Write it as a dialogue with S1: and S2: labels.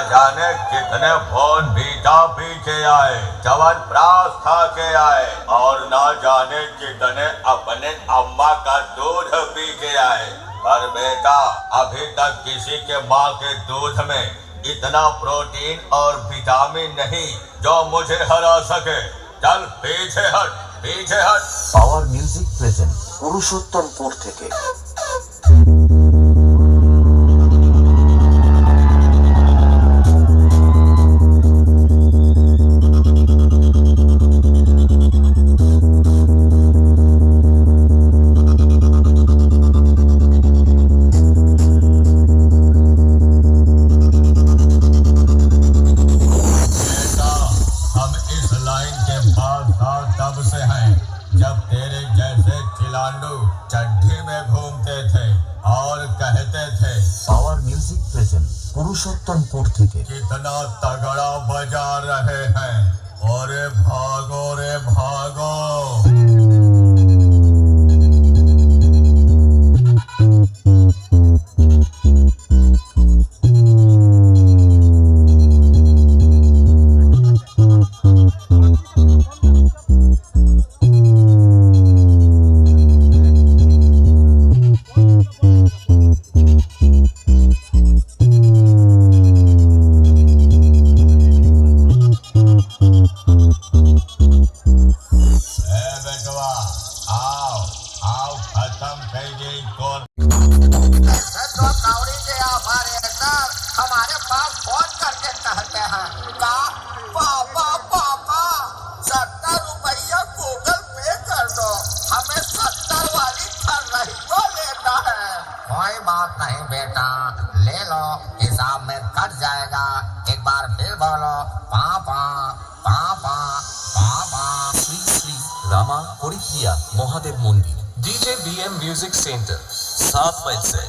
S1: जाने कितने फोन बीता पीछे आए, च्यवनप्राश खा के आए और ना जाने कितने अपने अम्मा का दूध पी के आए, पर बेटा अभी तक किसी के माँ के दूध में इतना प्रोटीन और विटामिन नहीं जो मुझे हरा सके। चल पीछे हट, पीछे हट।
S2: पावर মিউজিক প্রেজেন্ট পুরুষোত্তমপুর থেকে।
S1: तब से हैं जब तेरे जैसे चिलांडू चड्ढी में घूमते थे और कहते थे
S2: पावर মিউজিক প্রেজেন্ট পুরুষোত্তমপুর থেকে।
S1: कितना तगड़ा बजा रहे हैं, और भागो रे भागो।
S3: हमारे पास फोन करके कहते हैं का पापा पापा 70 रुपया गूगल पे कर दो, हमें 70 वाली खरहियो लेना है। कोई बात नहीं बेटा, ले लो, हिसाब में कट जाएगा। एक बार फिर बोलो पापा पापा पापा।
S4: শ্রী শ্রী রামা পরিক্রিয়া মহাদেব মন্দির, DJ BM music centre, 7 mile से।